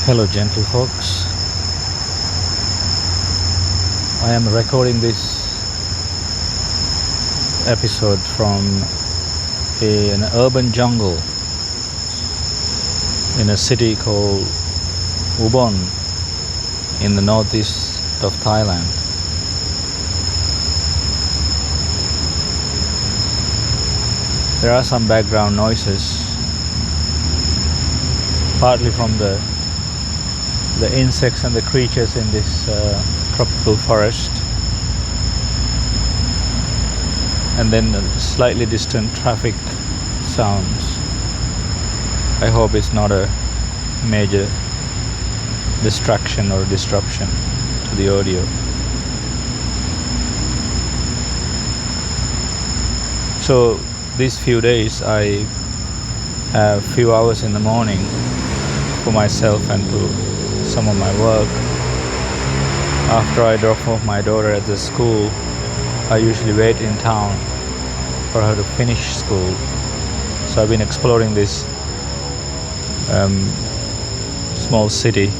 Hello, gentle folks. I am recording this episode from an urban jungle in a city called Ubon in the northeast of Thailand. There are some background noises, partly from the insects and the creatures in this tropical forest, and then slightly distant traffic sounds. I hope it's not a major distraction or disruption to the audio. So these few days I have few hours in the morning for myself and to some of my work. After I drop off my daughter at the school, I usually wait in town for her to finish school. So I've been exploring this small city,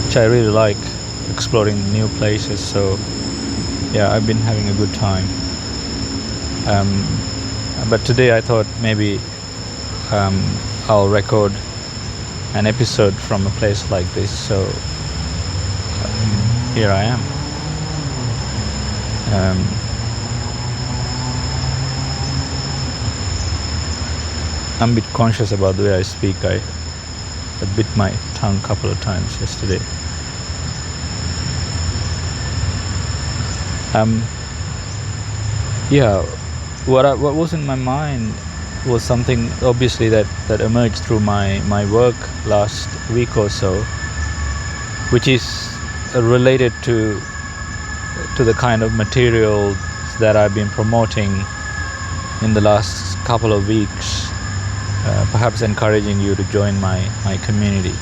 which I really like, exploring new places. So yeah, I've been having a good time. But today I thought maybe I'll record an episode from a place like this. So here I am. I'm a bit conscious about the way I speak. I bit my tongue a couple of times yesterday. What was in my mind was something obviously that emerged through my work last week or so, which is related to the kind of material that I've been promoting in the last couple of weeks, perhaps encouraging you to join my community.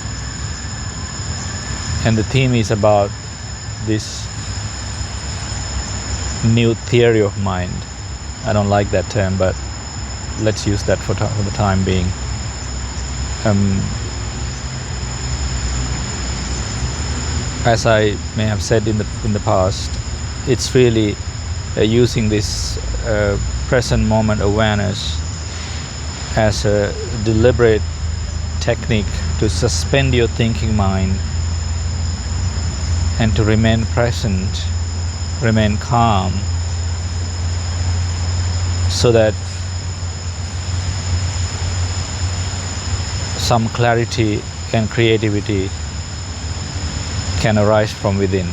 And the theme is about this new theory of mind. I don't like that term, but let's use that for the time being. As I may have said in the past, it's really using this present moment awareness as a deliberate technique to suspend your thinking mind and to remain present, remain calm, so that some clarity and creativity can arise from within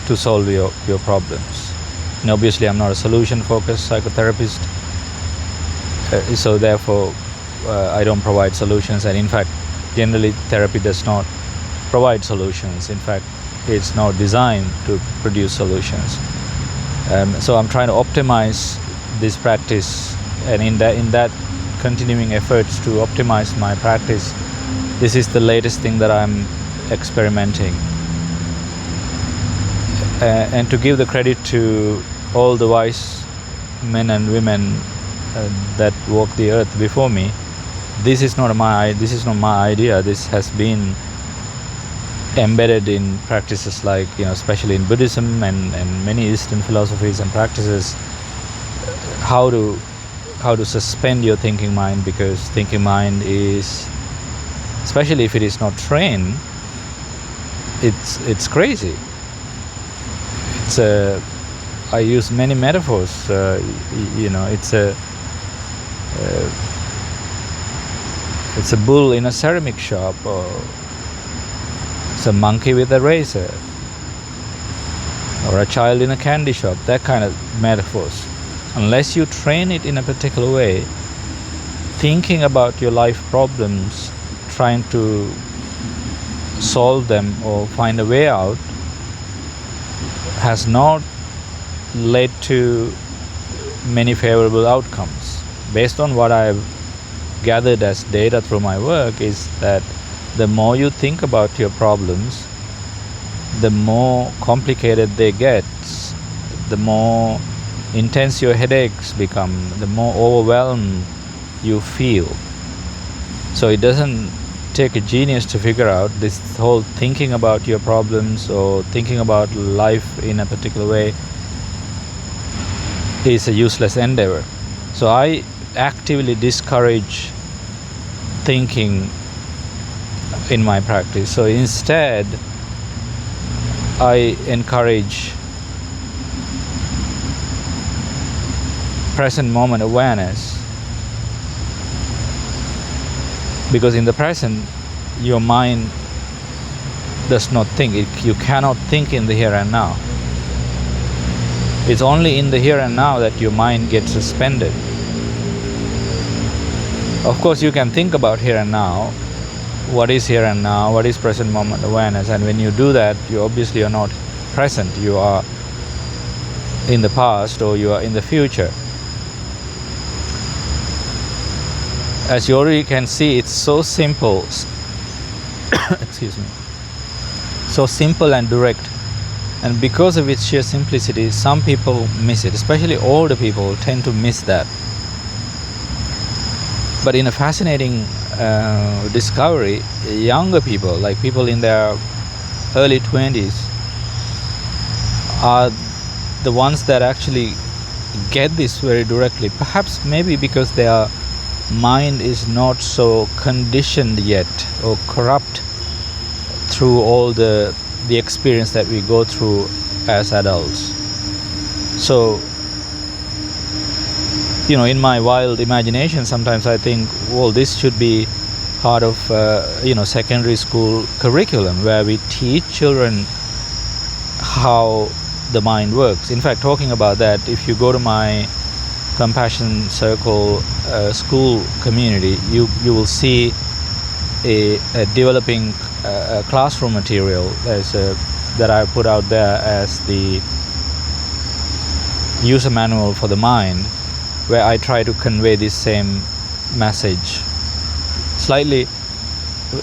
to solve your problems. And obviously I'm not a solution-focused psychotherapist, so therefore I don't provide solutions, and in fact generally therapy does not provide solutions. In fact, it's not designed to produce solutions. So I'm trying to optimize this practice, and in that continuing efforts to optimize my practice, this is the latest thing that I'm experimenting. And to give the credit to all the wise men and women that walked the earth before me, this is not my idea. This has been embedded in practices like, especially in Buddhism and many Eastern philosophies and practices, how to suspend your thinking mind, because thinking mind is, especially if it is not trained, it's crazy. I use many metaphors. It's a bull in a ceramic shop, or it's a monkey with a razor, or a child in a candy shop. That kind of metaphors. Unless you train it in a particular way, thinking about your life problems, trying to solve them or find a way out, has not led to many favorable outcomes. Based on what I've gathered as data through my work, is that the more you think about your problems, the more complicated they get, the more intense your headaches become, the more overwhelmed you feel. So it doesn't take a genius to figure out. This whole thinking about your problems or thinking about life in a particular way is a useless endeavor. So I actively discourage thinking in my practice. So instead, I encourage present moment awareness, because in the present your mind does not think. You cannot think in the here and now. It's only in the here and now that your mind gets suspended. Of course, you can think about here and now. What is here and now? What is present moment awareness? And when you do that, you obviously are not present. You are in the past or you are in the future. As you already can see, it's so simple. Excuse me. So simple and direct. And because of its sheer simplicity, some people miss it. Especially older people tend to miss that. But in a fascinating discovery, younger people, like people in their early 20s, are the ones that actually get this very directly. Perhaps maybe because their mind is not so conditioned yet or corrupt through all the experience that we go through as adults. So, in my wild imagination, sometimes I think, well, this should be part of secondary school curriculum, where we teach children how the mind works. In fact, talking about that, if you go to my Compassion Circle school community, you will see a developing classroom material that I put out there as the user manual for the mind, where I try to convey this same message slightly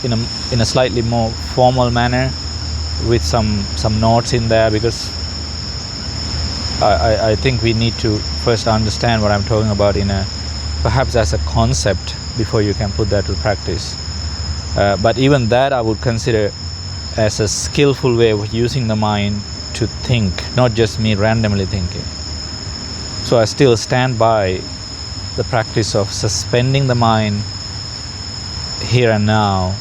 in a slightly more formal manner, with some notes in there, because I think we need to first understand what I'm talking about perhaps as a concept before you can put that to practice. But even that I would consider as a skillful way of using the mind to think, not just me randomly thinking. So I still stand by the practice of suspending the mind here and now,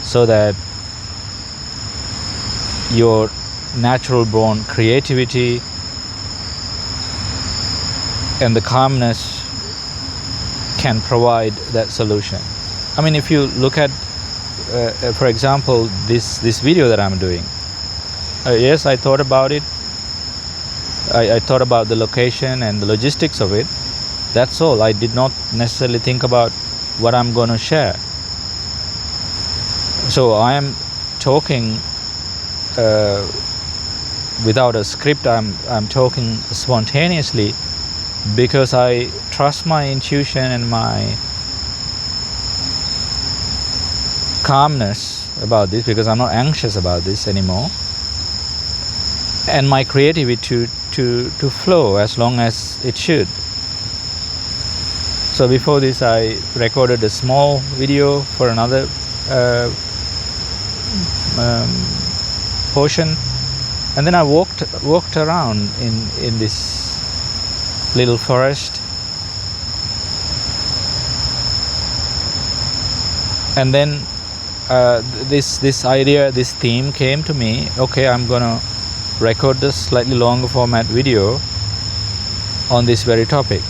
so that your natural born creativity and the calmness can provide that solution. I mean, if you look at, for example, this video that I'm doing, yes, I thought about it. I thought about the location and the logistics of it. That's all. I did not necessarily think about what I'm going to share. So I am talking without a script. I'm talking spontaneously, because I trust my intuition and my calmness about this, because I'm not anxious about this anymore, and my creativity to flow as long as it should. So before this, I recorded a small video for another portion, and then I walked around in this little forest, and then this idea, this theme came to me. Okay, I'm gonna record this slightly longer format video on this very topic.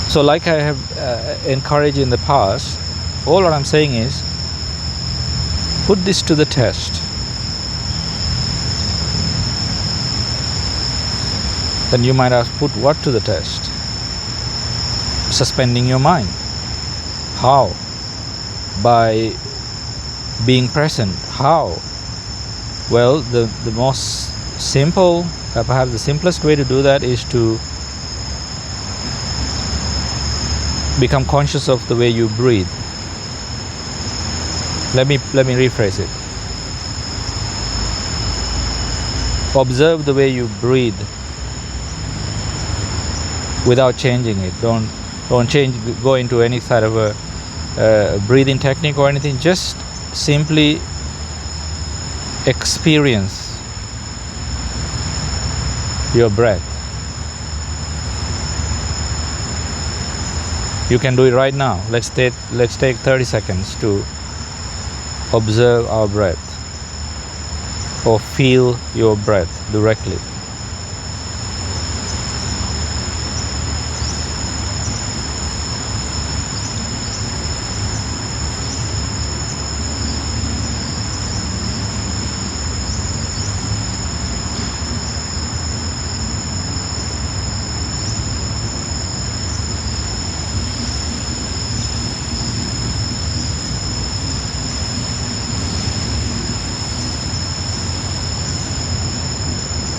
So like I have encouraged in the past, all what I'm saying is, put this to the test. Then you might ask, put what to the test? Suspending your mind. How? By being present. How? Well, the most simple, perhaps the simplest way to do that is to become conscious of the way you breathe. Let me rephrase it. Observe the way you breathe without changing it. Don't go into any sort of a breathing technique or anything. Just simply experience your breath. You can do it right now. Let's take 30 seconds to observe our breath or feel your breath directly.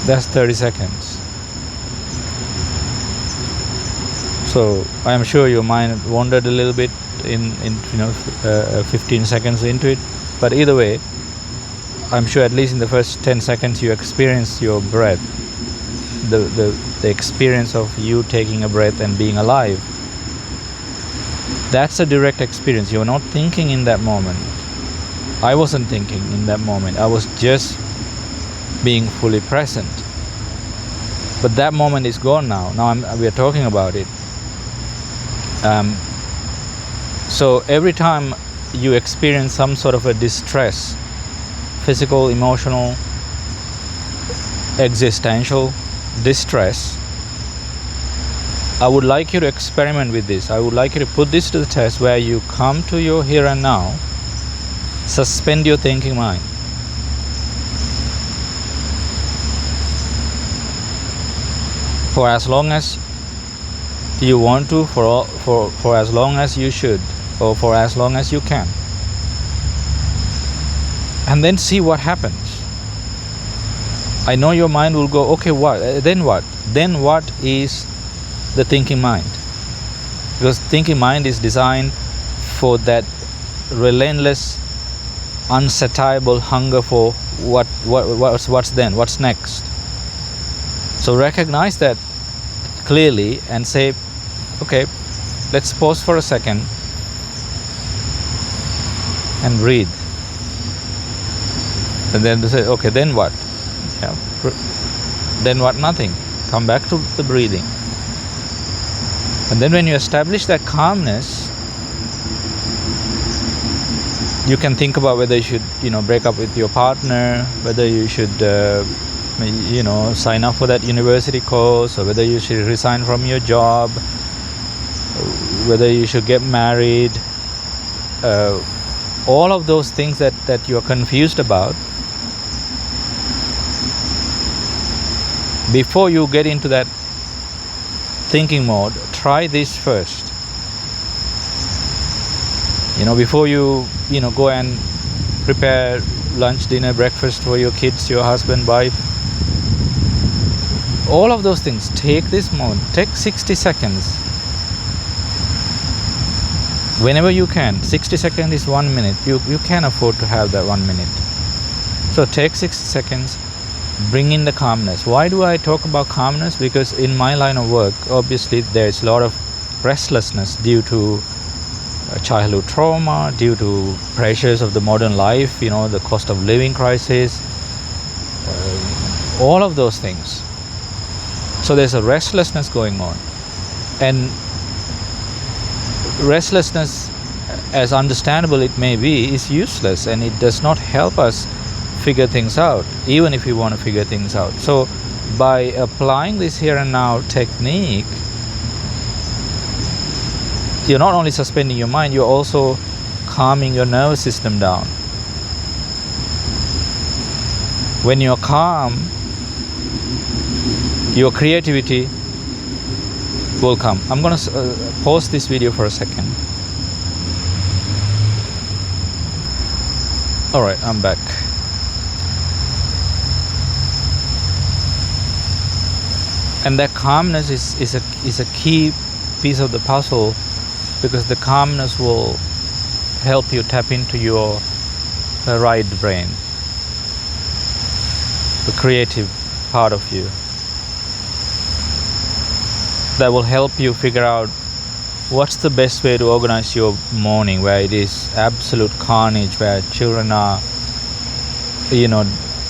That's 30 seconds. So I am sure your mind wandered a little bit in 15 seconds into it, but either way, I'm sure at least in the first 10 seconds you experience your breath, the experience of you taking a breath and being alive. That's a direct experience. You're not thinking in that moment. I wasn't thinking in that moment. I was just being fully present. But that moment is gone now. We are talking about it. So every time you experience some sort of a distress, physical, emotional, existential distress, I would like you to experiment with this. I would like you to put this to the test, where you come to your here and now, suspend your thinking mind. For as long as you want to, for as long as you should, or for as long as you can, and then see what happens. I know your mind will go, okay, what? Then what? Then what is the thinking mind? Because thinking mind is designed for that relentless, unsatiable hunger for what's then, what's next. So recognize that clearly and say, okay, let's pause for a second and breathe. And then say, okay, then what? Yeah. Then what? Nothing. Come back to the breathing. And then when you establish that calmness, you can think about whether you should, break up with your partner, whether you should, sign up for that university course, or whether you should resign from your job, whether you should get married, all of those things that you're confused about. Before you get into that thinking mode, try this first. Before you go and prepare lunch, dinner, breakfast for your kids, your husband, wife, all of those things, take this moment, take 60 seconds. Whenever you can. 60 seconds is 1 minute. You can afford to have that 1 minute. So take 60 seconds, bring in the calmness. Why do I talk about calmness? Because in my line of work, obviously there's a lot of restlessness due to childhood trauma, due to pressures of the modern life, the cost of living crisis, all of those things. So there's a restlessness going on. And restlessness, as understandable it may be, is useless, and it does not help us figure things out, even if we want to figure things out. So by applying this here and now technique, you're not only suspending your mind, you're also calming your nervous system down. When you're calm, your creativity will come. I'm going to pause this video for a second. Alright, I'm back. And that calmness is a key piece of the puzzle, because the calmness will help you tap into your right brain, the creative part of you, that will help you figure out what's the best way to organize your morning where it is absolute carnage, where children are,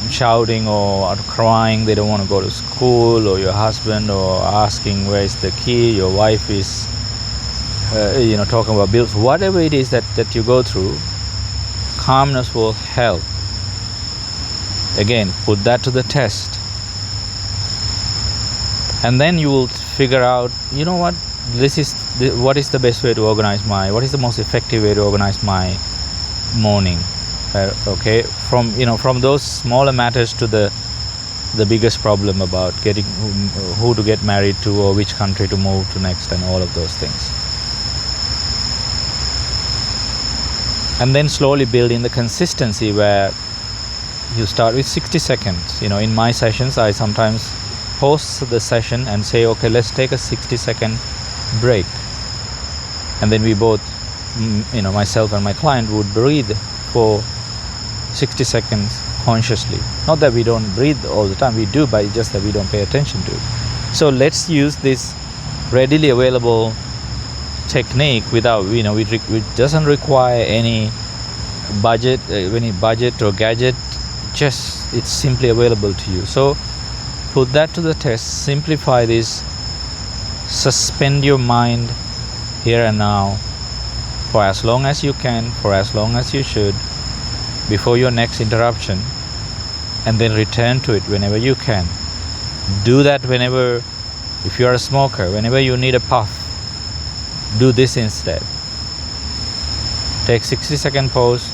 shouting or are crying, they don't want to go to school, or your husband or asking where is the key, your wife is talking about bills, whatever it is that you go through, calmness will help. Again, put that to the test, and then you will figure out, what is the best way to organize what is the most effective way to organize my morning. Okay, from those smaller matters to the biggest problem about getting who to get married to, or which country to move to next, and all of those things. And then slowly build in the consistency where you start with 60 seconds. In my sessions, I sometimes pause the session and say, okay, let's take a 60-second break. And then we both, myself and my client would breathe for 60 seconds consciously. Not that we don't breathe all the time, we do, but it's just that we don't pay attention to it. So let's use this readily available technique without, it doesn't require any budget or gadget, just it's simply available to you. So put that to the test, simplify this, suspend your mind here and now for as long as you can, for as long as you should, before your next interruption, and then return to it whenever you can. Do that whenever, if you are a smoker, whenever you need a puff, do this instead. Take 60-second pause.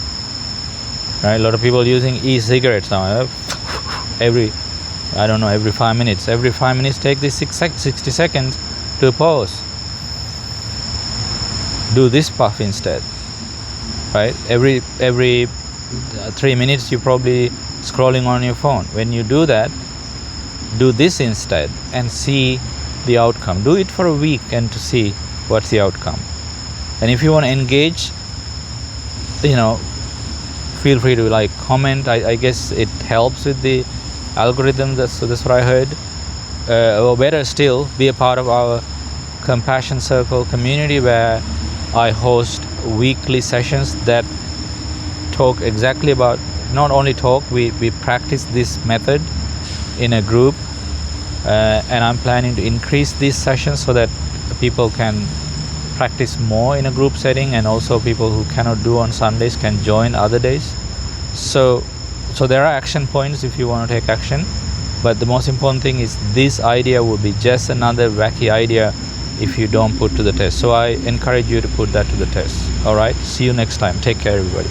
Right? A lot of people using e-cigarettes now. Every 5 minutes. Every 5 minutes, take this 60 seconds to pause. Do this puff instead. Right? Every 3 minutes, you're probably scrolling on your phone. When you do that, do this instead and see the outcome. Do it for a week and to see what's the outcome. And if you want to engage, feel free to comment. I guess it helps with the algorithm. That's what I heard. Or better still, be a part of our Compassion Circle community, where I host weekly sessions that talk exactly about, not only talk, we practice this method in a group, and I'm planning to increase these sessions so that people can practice more in a group setting, and also people who cannot do on Sundays can join other days. So there are action points if you want to take action, but the most important thing is this idea will be just another wacky idea if you don't put to the test. So I encourage you to put that to the test. All right, see you next time. Take care, everybody.